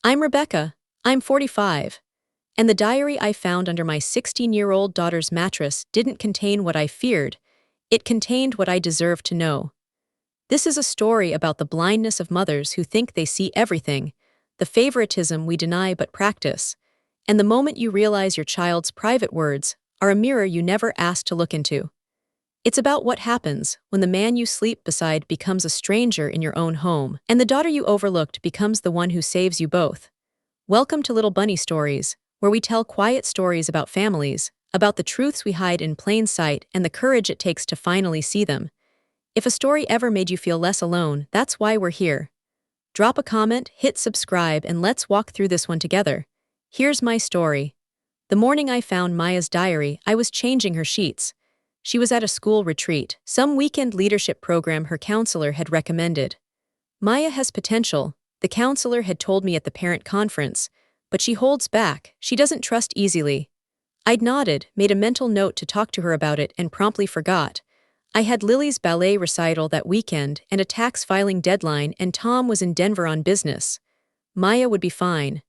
I'm Rebecca. I'm 45. And the diary I found under my 16-year-old daughter's mattress didn't contain what I feared. It contained what I deserved to know. This is a story about the blindness of mothers who think they see everything, the favoritism we deny but practice, and the moment you realize your child's private words are a mirror you never asked to look into. It's about what happens when the man you sleep beside becomes a stranger in your own home, and the daughter you overlooked becomes the one who saves you both. Welcome to Little Bunny Stories, where we tell quiet stories about families, about the truths we hide in plain sight and the courage it takes to finally see them. If a story ever made you feel less alone, that's why we're here. Drop a comment, hit subscribe, and let's walk through this one together. Here's my story. The morning I found Maya's diary, I was changing her sheets. She was at a school retreat, some weekend leadership program her counselor had recommended. Maya has potential, the counselor had told me at the parent conference, but she holds back, she doesn't trust easily. I'd nodded, made a mental note to talk to her about it, and promptly forgot. I had Lily's ballet recital that weekend and a tax filing deadline, and Tom was in Denver on business. Maya would be fine.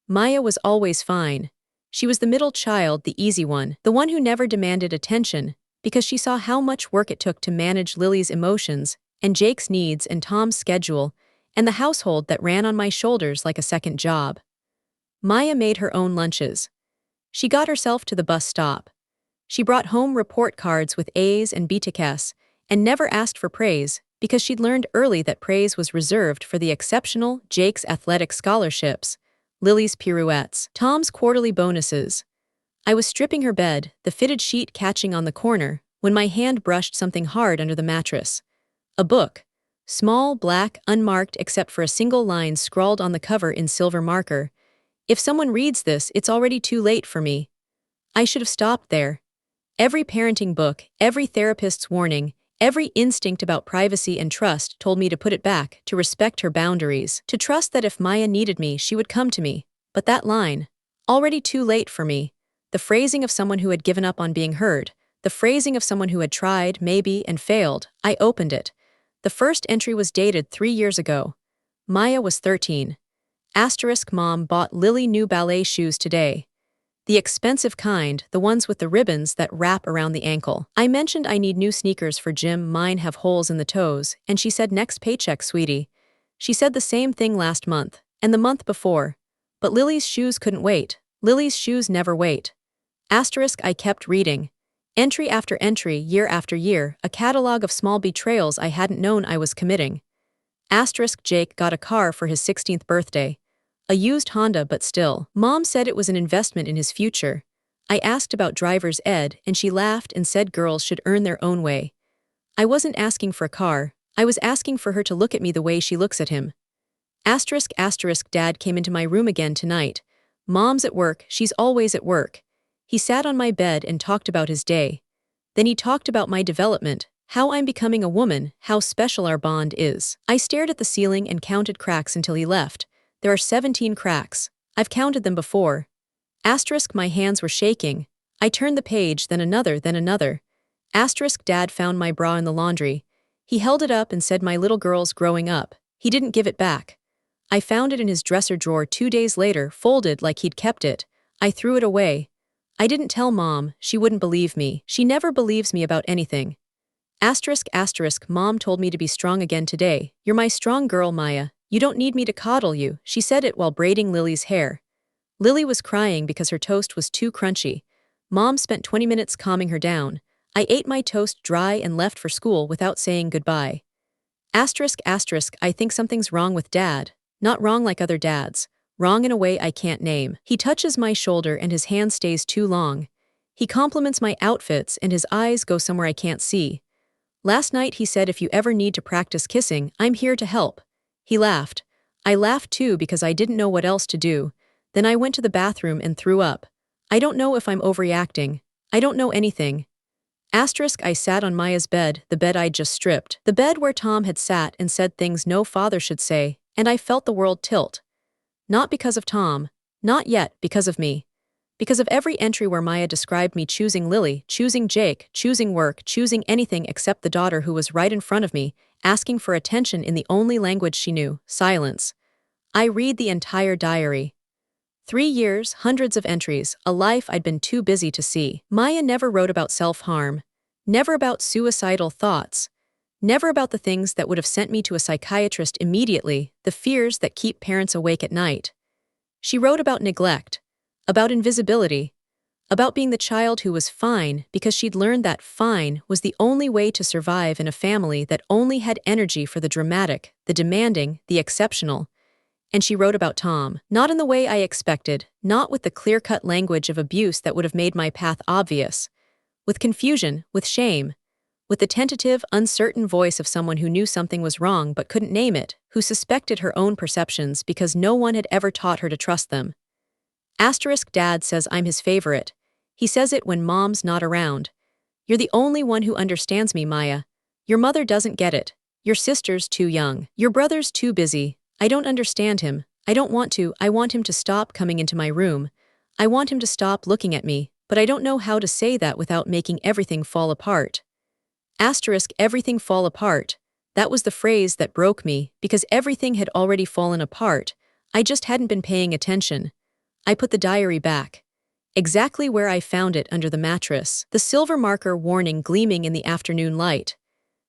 Maya was always fine. She was the middle child, the easy one, the one who never demanded attention, because she saw how much work it took to manage Lily's emotions, and Jake's needs, and Tom's schedule, and the household that ran on my shoulders like a second job. Maya made her own lunches. She got herself to the bus stop. She brought home report cards with A's and B-S, and never asked for praise, because she'd learned early that praise was reserved for the exceptional, Jake's athletic scholarships, Lily's pirouettes, Tom's quarterly bonuses. I was stripping her bed, the fitted sheet catching on the corner, when my hand brushed something hard under the mattress. A book. Small, black, unmarked except for a single line scrawled on the cover in silver marker. If someone reads this, it's already too late for me. I should have stopped there. Every parenting book, every therapist's warning, every instinct about privacy and trust told me to put it back, to respect her boundaries, to trust that if Maya needed me, she would come to me. But that line, already too late for me. The phrasing of someone who had given up on being heard, the phrasing of someone who had tried, maybe, and failed. I opened it. The first entry was dated 3 years ago. Maya was 13. Asterisk mom bought Lily new ballet shoes today. The expensive kind, the ones with the ribbons that wrap around the ankle. I mentioned I need new sneakers for gym, mine have holes in the toes, and she said next paycheck, sweetie. She said the same thing last month, and the month before. But Lily's shoes couldn't wait. Lily's shoes never wait. Asterisk I kept reading. Entry after entry, year after year, a catalog of small betrayals I hadn't known I was committing. Asterisk Jake got a car for his 16th birthday. A used Honda, but still. Mom said it was an investment in his future. I asked about driver's ed, and she laughed and said girls should earn their own way. I wasn't asking for a car, I was asking for her to look at me the way she looks at him. Asterisk Dad came into my room again tonight. Mom's at work, she's always at work. He sat on my bed and talked about his day. Then he talked about my development, how I'm becoming a woman, how special our bond is. I stared at the ceiling and counted cracks until he left. There are 17 cracks. I've counted them before. Asterisk my hands were shaking. I turned the page, then another, then another. Asterisk Dad found my bra in the laundry. He held it up and said my little girl's growing up. He didn't give it back. I found it in his dresser drawer 2 days later, folded like he'd kept it. I threw it away. I didn't tell Mom, she wouldn't believe me. She never believes me about anything. Asterisk Mom told me to be strong again today. You're my strong girl, Maya. You don't need me to coddle you, she said it while braiding Lily's hair. Lily was crying because her toast was too crunchy. Mom spent 20 minutes calming her down. I ate my toast dry and left for school without saying goodbye. Asterisk I think something's wrong with Dad. Not wrong like other dads. Wrong in a way I can't name. He touches my shoulder and his hand stays too long. He compliments my outfits and his eyes go somewhere I can't see. Last night he said if you ever need to practice kissing, I'm here to help. He laughed. I laughed too because I didn't know what else to do. Then I went to the bathroom and threw up. I don't know if I'm overreacting. I don't know anything. Asterisk I sat on Maya's bed, the bed I'd just stripped. The bed where Tom had sat and said things no father should say, and I felt the world tilt. Not because of Tom. Not yet, because of me. Because of every entry where Maya described me choosing Lily, choosing Jake, choosing work, choosing anything except the daughter who was right in front of me, asking for attention in the only language she knew, silence. I read the entire diary. 3 years, hundreds of entries, a life I'd been too busy to see. Maya never wrote about self-harm, never about suicidal thoughts, never about the things that would have sent me to a psychiatrist immediately, the fears that keep parents awake at night. She wrote about neglect, about invisibility, about being the child who was fine because she'd learned that fine was the only way to survive in a family that only had energy for the dramatic, the demanding, the exceptional. And she wrote about Tom, not in the way I expected, not with the clear-cut language of abuse that would have made my path obvious, with confusion, with shame, with the tentative, uncertain voice of someone who knew something was wrong but couldn't name it, who suspected her own perceptions because no one had ever taught her to trust them. Dad says I'm his favorite. He says it when Mom's not around. You're the only one who understands me, Maya. Your mother doesn't get it. Your sister's too young. Your brother's too busy. I don't understand him. I don't want to. I want him to stop coming into my room. I want him to stop looking at me, but I don't know how to say that without making everything fall apart. Everything fall apart. That was the phrase that broke me, because everything had already fallen apart. I just hadn't been paying attention. I put the diary back. Exactly where I found it, under the mattress, the silver marker warning gleaming in the afternoon light.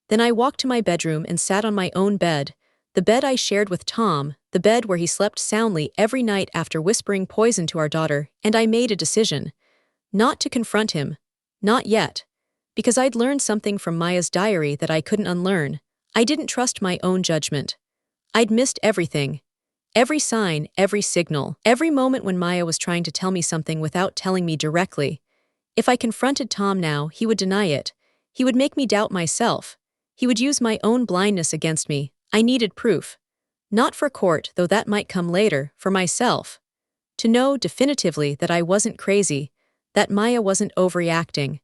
Then I walked to my bedroom and sat on my own bed, the bed I shared with Tom, the bed where he slept soundly every night after whispering poison to our daughter, and I made a decision. Not to confront him. Not yet. Because I'd learned something from Maya's diary that I couldn't unlearn. I didn't trust my own judgment. I'd missed everything. Every sign, every signal, every moment when Maya was trying to tell me something without telling me directly. If I confronted Tom now, he would deny it. He would make me doubt myself. He would use my own blindness against me. I needed proof. Not for court, though that might come later, for myself. To know definitively that I wasn't crazy, that Maya wasn't overreacting,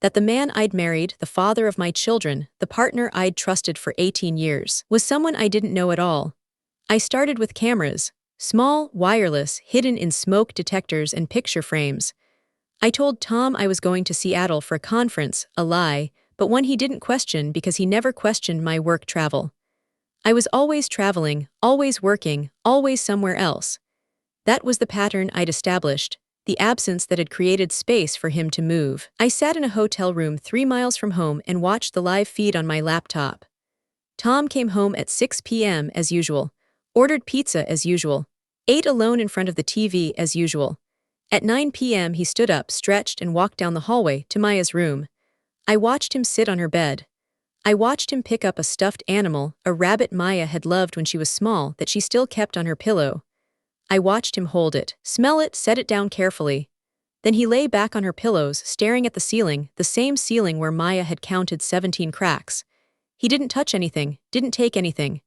that the man I'd married, the father of my children, the partner I'd trusted for 18 years, was someone I didn't know at all. I started with cameras, small, wireless, hidden in smoke detectors and picture frames. I told Tom I was going to Seattle for a conference, a lie, but one he didn't question because he never questioned my work travel. I was always traveling, always working, always somewhere else. That was the pattern I'd established, the absence that had created space for him to move. I sat in a hotel room 3 miles from home and watched the live feed on my laptop. Tom came home at 6 p.m. as usual, ordered pizza as usual, ate alone in front of the TV as usual. At 9 p.m. he stood up, stretched, and walked down the hallway to Maya's room. I watched him sit on her bed. I watched him pick up a stuffed animal, a rabbit Maya had loved when she was small, that she still kept on her pillow. I watched him hold it, smell it, set it down carefully. Then he lay back on her pillows, staring at the ceiling, the same ceiling where Maya had counted 17 cracks. He didn't touch anything, didn't take anything.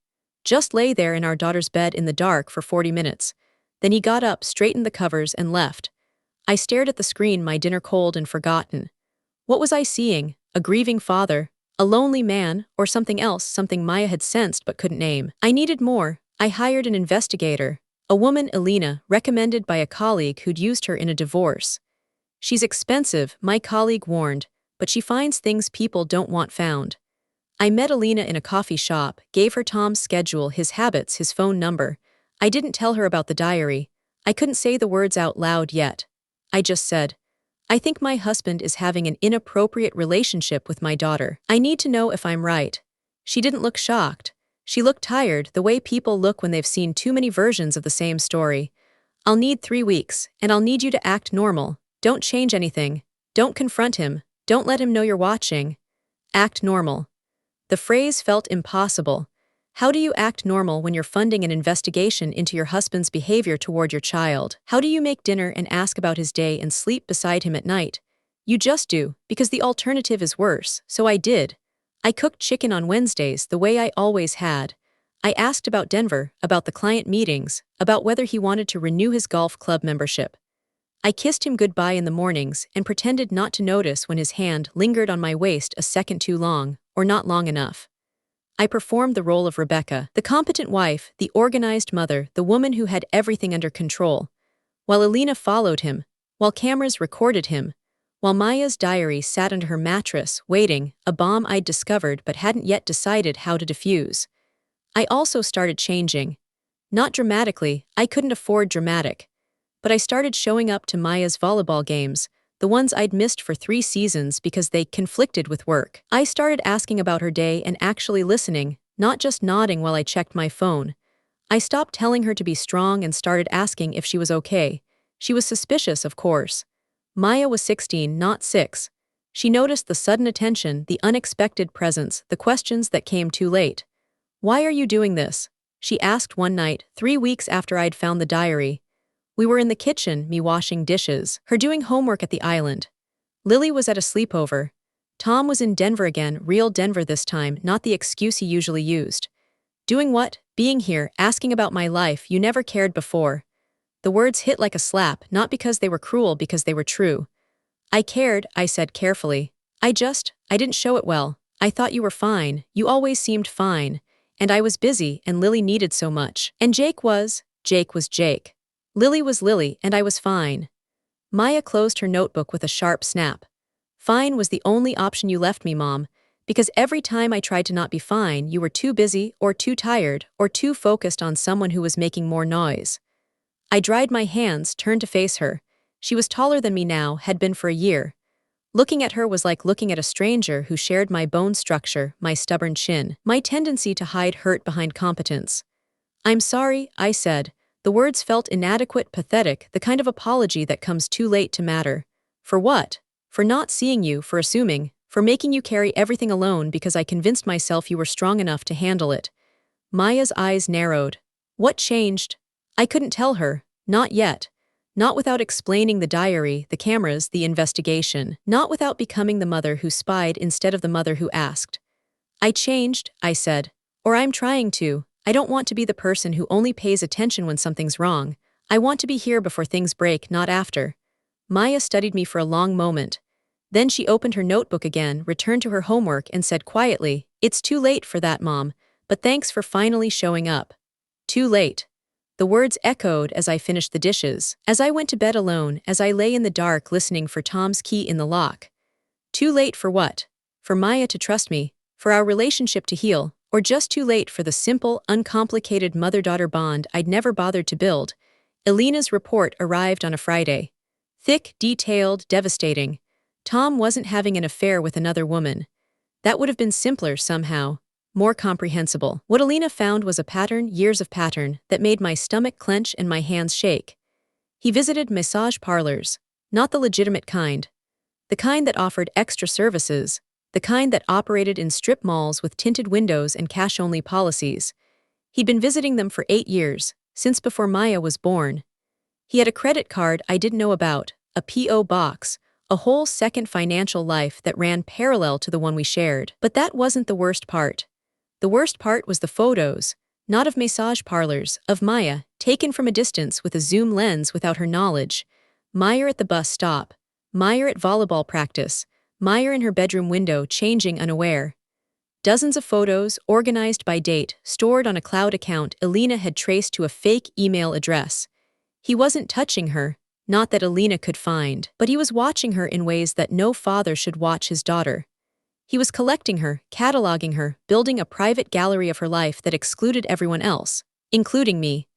Just lay there in our daughter's bed in the dark for 40 minutes. Then he got up, straightened the covers, and left. I stared at the screen, my dinner cold and forgotten. What was I seeing? A grieving father? A lonely man? Or something else, something Maya had sensed but couldn't name? I needed more. I hired an investigator, a woman, Elena, recommended by a colleague who'd used her in a divorce. She's expensive, my colleague warned, but she finds things people don't want found. I met Elena in a coffee shop, gave her Tom's schedule, his habits, his phone number. I didn't tell her about the diary. I couldn't say the words out loud yet. I just said, I think my husband is having an inappropriate relationship with my daughter. I need to know if I'm right. She didn't look shocked. She looked tired, the way people look when they've seen too many versions of the same story. I'll need 3 weeks, and I'll need you to act normal. Don't change anything. Don't confront him. Don't let him know you're watching. Act normal. The phrase felt impossible. How do you act normal when you're funding an investigation into your husband's behavior toward your child? How do you make dinner and ask about his day and sleep beside him at night? You just do, because the alternative is worse, so I did. I cooked chicken on Wednesdays the way I always had. I asked about Denver, about the client meetings, about whether he wanted to renew his golf club membership. I kissed him goodbye in the mornings and pretended not to notice when his hand lingered on my waist a second too long, or not long enough. I performed the role of Rebecca, the competent wife, the organized mother, the woman who had everything under control. While Elena followed him, while cameras recorded him, while Maya's diary sat under her mattress, waiting, a bomb I'd discovered but hadn't yet decided how to defuse. I also started changing. Not dramatically, I couldn't afford dramatic. But I started showing up to Maya's volleyball games, the ones I'd missed for 3 seasons because they conflicted with work. I started asking about her day and actually listening, not just nodding while I checked my phone. I stopped telling her to be strong and started asking if she was okay. She was suspicious, of course. Maya was 16, not 6. She noticed the sudden attention, the unexpected presence, the questions that came too late. "Why are you doing this?" she asked one night, 3 weeks after I'd found the diary. We were in the kitchen, me washing dishes, her doing homework at the island. Lily was at a sleepover. Tom was in Denver again, real Denver this time, not the excuse he usually used. "Doing what?" "Being here, asking about my life, you never cared before." The words hit like a slap, not because they were cruel, because they were true. "I cared," I said carefully. I didn't show it well. I thought you were fine, you always seemed fine. And I was busy, and Lily needed so much. And Jake was Jake. Lily was Lily, and I was fine." Maya closed her notebook with a sharp snap. "Fine was the only option you left me, Mom, because every time I tried to not be fine, you were too busy, or too tired, or too focused on someone who was making more noise." I dried my hands, turned to face her. She was taller than me now, had been for a year. Looking at her was like looking at a stranger who shared my bone structure, my stubborn chin, my tendency to hide hurt behind competence. "I'm sorry," I said. The words felt inadequate, pathetic, the kind of apology that comes too late to matter. "For what?" "For not seeing you, for assuming, for making you carry everything alone because I convinced myself you were strong enough to handle it." Maya's eyes narrowed. What changed? I couldn't tell her. Not yet. Not without explaining the diary, the cameras, the investigation. Not without becoming the mother who spied instead of the mother who asked. "I changed," I said. "Or I'm trying to. I don't want to be the person who only pays attention when something's wrong. I want to be here before things break, not after." Maya studied me for a long moment. Then she opened her notebook again, returned to her homework, and said quietly, "It's too late for that, Mom, but thanks for finally showing up." Too late. The words echoed as I finished the dishes, as I went to bed alone, as I lay in the dark listening for Tom's key in the lock. Too late for what? For Maya to trust me, for our relationship to heal, or just too late for the simple, uncomplicated mother-daughter bond I'd never bothered to build. Elena's report arrived on a Friday. Thick, detailed, devastating. Tom wasn't having an affair with another woman. That would have been simpler somehow. More comprehensible. What Elena found was a pattern, years of pattern, that made my stomach clench and my hands shake. He visited massage parlors. Not the legitimate kind. The kind that offered extra services. The kind that operated in strip malls with tinted windows and cash-only policies. He'd been visiting them for 8 years, since before Maya was born. He had a credit card I didn't know about, a P.O. box, a whole second financial life that ran parallel to the one we shared. But that wasn't the worst part. The worst part was the photos, not of massage parlors, of Maya, taken from a distance with a zoom lens without her knowledge. Maya at the bus stop. Maya at volleyball practice. Maya in her bedroom window, changing unaware. Dozens of photos, organized by date, stored on a cloud account Elena had traced to a fake email address. He wasn't touching her, not that Elena could find, but he was watching her in ways that no father should watch his daughter. He was collecting her, cataloging her, building a private gallery of her life that excluded everyone else, including me.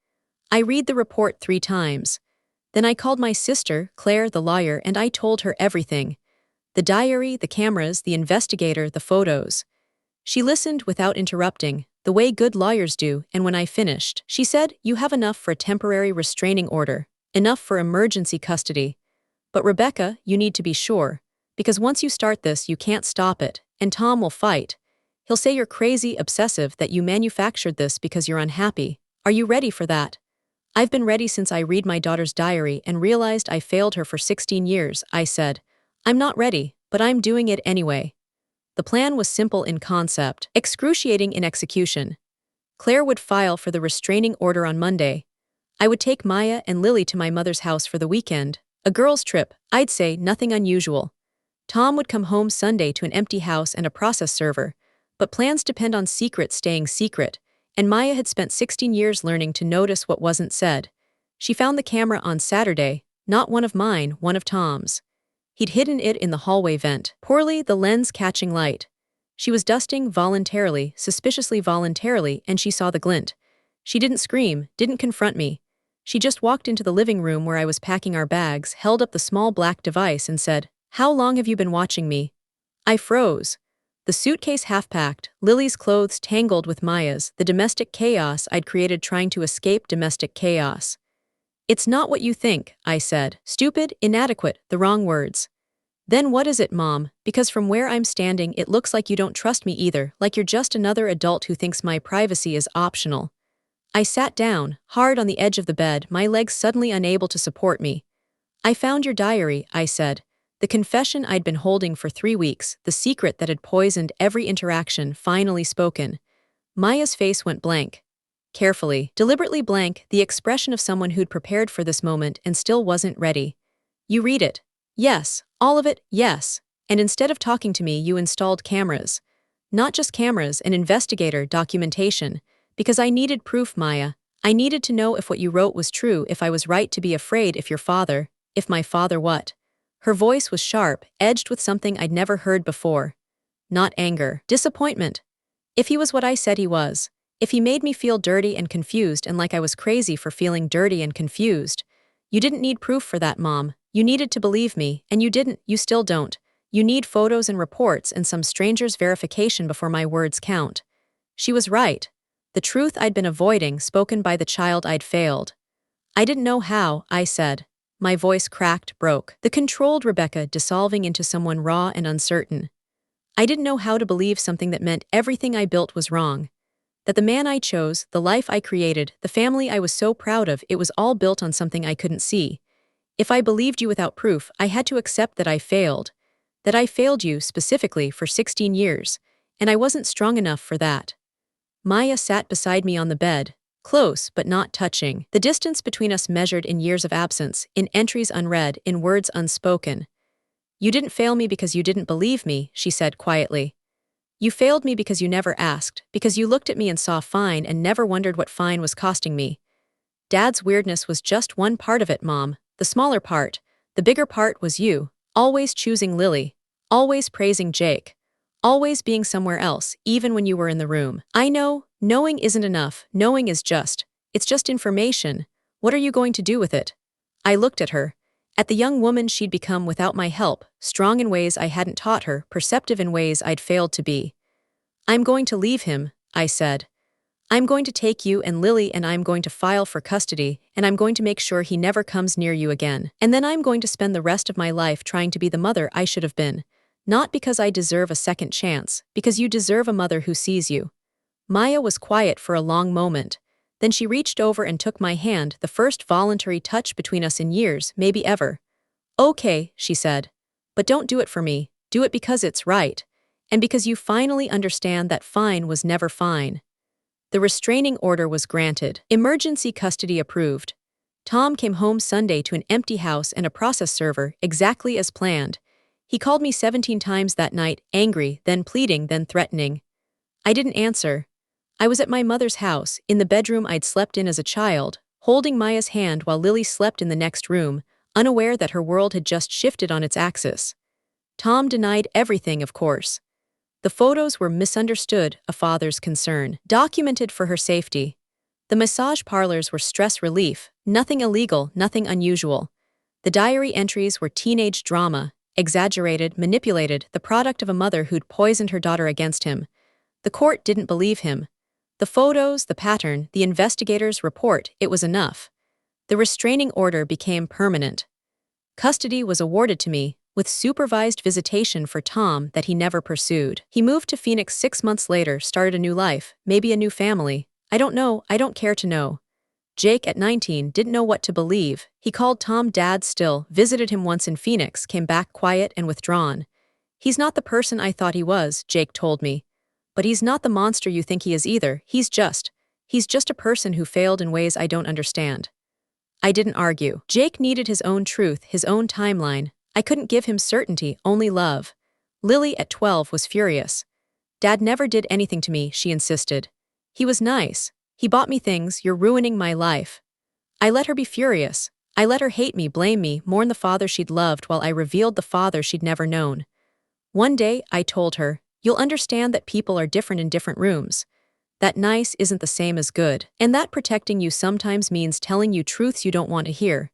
I read the report 3 times. Then I called my sister, Claire, the lawyer, and I told her everything. The diary, the cameras, the investigator, the photos. She listened without interrupting, the way good lawyers do, and when I finished, she said, "You have enough for a temporary restraining order, enough for emergency custody. But Rebecca, you need to be sure, because once you start this, you can't stop it, and Tom will fight. He'll say you're crazy, obsessive, that you manufactured this because you're unhappy. Are you ready for that?" "I've been ready since I read my daughter's diary and realized I failed her for 16 years, I said. "I'm not ready, but I'm doing it anyway." The plan was simple in concept, excruciating in execution. Claire would file for the restraining order on Monday. I would take Maya and Lily to my mother's house for the weekend. A girls' trip, I'd say, nothing unusual. Tom would come home Sunday to an empty house and a process server, but plans depend on secrets staying secret, and Maya had spent 16 years learning to notice what wasn't said. She found the camera on Saturday, not one of mine, one of Tom's. He'd hidden it in the hallway vent, poorly, the lens catching light. She was dusting voluntarily, suspiciously voluntarily, and she saw the glint. She didn't scream, didn't confront me. She just walked into the living room where I was packing our bags, held up the small black device and said, "How long have you been watching me?" I froze. The suitcase half-packed, Lily's clothes tangled with Maya's, the domestic chaos I'd created trying to escape domestic chaos. "It's not what you think," I said. Stupid, inadequate, the wrong words. "Then what is it, Mom? Because from where I'm standing it looks like you don't trust me either, like you're just another adult who thinks my privacy is optional." I sat down, hard on the edge of the bed, my legs suddenly unable to support me. "I found your diary," I said. The confession I'd been holding for 3 weeks, the secret that had poisoned every interaction, finally spoken. Maya's face went blank. Carefully, deliberately blank, the expression of someone who'd prepared for this moment and still wasn't ready. "You read it?" "Yes. All of it, yes. And instead of talking to me, you installed cameras." "Not just cameras, an investigator, documentation. Because I needed proof, Maya. I needed to know if what you wrote was true, if I was right to be afraid, if my father what?" Her voice was sharp, edged with something I'd never heard before. Not anger. Disappointment. "If he was what I said he was. If he made me feel dirty and confused and like I was crazy for feeling dirty and confused. You didn't need proof for that, Mom. You needed to believe me, and you didn't, you still don't. You need photos and reports and some stranger's verification before my words count." She was right. The truth I'd been avoiding, spoken by the child I'd failed. "I didn't know how," I said. My voice cracked, broke. The controlled Rebecca dissolving into someone raw and uncertain. "I didn't know how to believe something that meant everything I built was wrong. That the man I chose, the life I created, the family I was so proud of, it was all built on something I couldn't see. If I believed you without proof, I had to accept that I failed. That I failed you, specifically, for 16 years. And I wasn't strong enough for that." Maya sat beside me on the bed. Close, but not touching. The distance between us measured in years of absence, in entries unread, in words unspoken. "You didn't fail me because you didn't believe me," she said quietly. "You failed me because you never asked, because you looked at me and saw fine and never wondered what fine was costing me. Dad's weirdness was just one part of it, Mom. The smaller part. The bigger part was you. Always choosing Lily. Always praising Jake. Always being somewhere else, even when you were in the room. I know, knowing isn't enough, knowing is it's just information. What are you going to do with it?" I looked at her. At the young woman she'd become without my help, strong in ways I hadn't taught her, perceptive in ways I'd failed to be. "I'm going to leave him," I said. "I'm going to take you and Lily and I'm going to file for custody, and I'm going to make sure he never comes near you again. And then I'm going to spend the rest of my life trying to be the mother I should have been. Not because I deserve a second chance, because you deserve a mother who sees you." Maya was quiet for a long moment. Then she reached over and took my hand, the first voluntary touch between us in years, maybe ever. "Okay," she said. "But don't do it for me. Do it because it's right. And because you finally understand that fine was never fine." The restraining order was granted. Emergency custody approved. Tom came home Sunday to an empty house and a process server, exactly as planned. He called me 17 times that night, angry, then pleading, then threatening. I didn't answer. I was at my mother's house, in the bedroom I'd slept in as a child, holding Maya's hand while Lily slept in the next room, unaware that her world had just shifted on its axis. Tom denied everything, of course. The photos were misunderstood, a father's concern, documented for her safety. The massage parlors were stress relief, nothing illegal, nothing unusual. The diary entries were teenage drama, exaggerated, manipulated, the product of a mother who'd poisoned her daughter against him. The court didn't believe him. The photos, the pattern, the investigator's report, it was enough. The restraining order became permanent. Custody was awarded to me, with supervised visitation for Tom that he never pursued. He moved to Phoenix 6 months later, started a new life, maybe a new family. I don't know, I don't care to know. Jake, at 19, didn't know what to believe. He called Tom Dad still, visited him once in Phoenix, came back quiet and withdrawn. "He's not the person I thought he was," Jake told me. "But he's not the monster you think he is either. He's just a person who failed in ways I don't understand." I didn't argue. Jake needed his own truth, his own timeline. I couldn't give him certainty, only love. Lily, at 12, was furious. "Dad never did anything to me," she insisted. "He was nice. He bought me things. You're ruining my life." I let her be furious. I let her hate me, blame me, mourn the father she'd loved while I revealed the father she'd never known. One day, I told her, "You'll understand that people are different in different rooms. that nice isn't the same as good, and that protecting you sometimes means telling you truths you don't want to hear.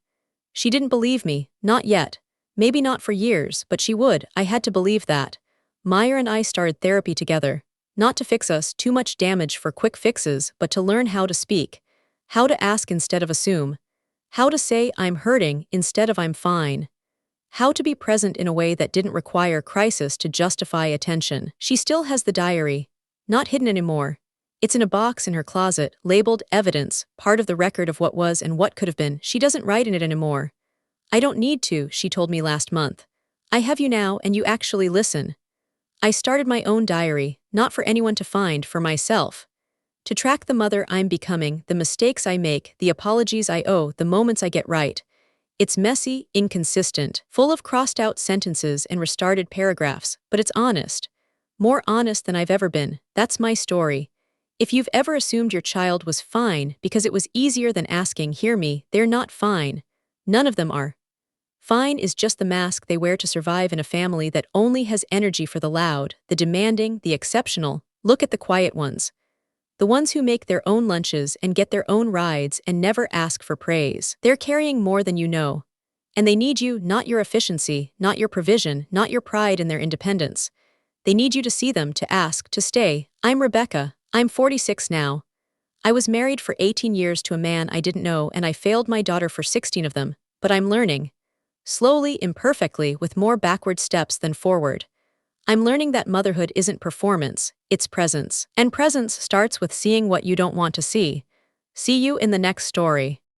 She didn't believe me, not yet. Maybe not for years, but she would. I had to believe that. Meyer and I started therapy together, not to fix us too much damage for quick fixes, but to learn how to speak, how to ask instead of assume, how to say I'm hurting instead of I'm fine, how to be present in a way that didn't require crisis to justify attention. She still has the diary, not hidden anymore. It's in a box in her closet, labeled evidence, part of the record of what was and what could have been. She doesn't write in it anymore. I don't need to, she told me last month. I have you now and you actually listen. I started my own diary, not for anyone to find, for myself. To track the mother I'm becoming, the mistakes I make, the apologies I owe, the moments I get right. It's messy, inconsistent, full of crossed-out sentences and restarted paragraphs, but it's honest. More honest than I've ever been. That's my story. If you've ever assumed your child was fine because it was easier than asking, hear me, they're not fine. None of them are. Fine is just the mask they wear to survive in a family that only has energy for the loud, the demanding, the exceptional. Look at the quiet ones. The ones who make their own lunches and get their own rides and never ask for praise. They're carrying more than you know. And they need you, not your efficiency, not your provision, not your pride in their independence. They need you to see them, to ask, to stay. I'm Rebecca. I'm 46 now. I was married for 18 years to a man I didn't know, and I failed my daughter for 16 of them. But I'm learning. Slowly, imperfectly, with more backward steps than forward. I'm learning that motherhood isn't performance, it's presence. And presence starts with seeing what you don't want to see. See you in the next story.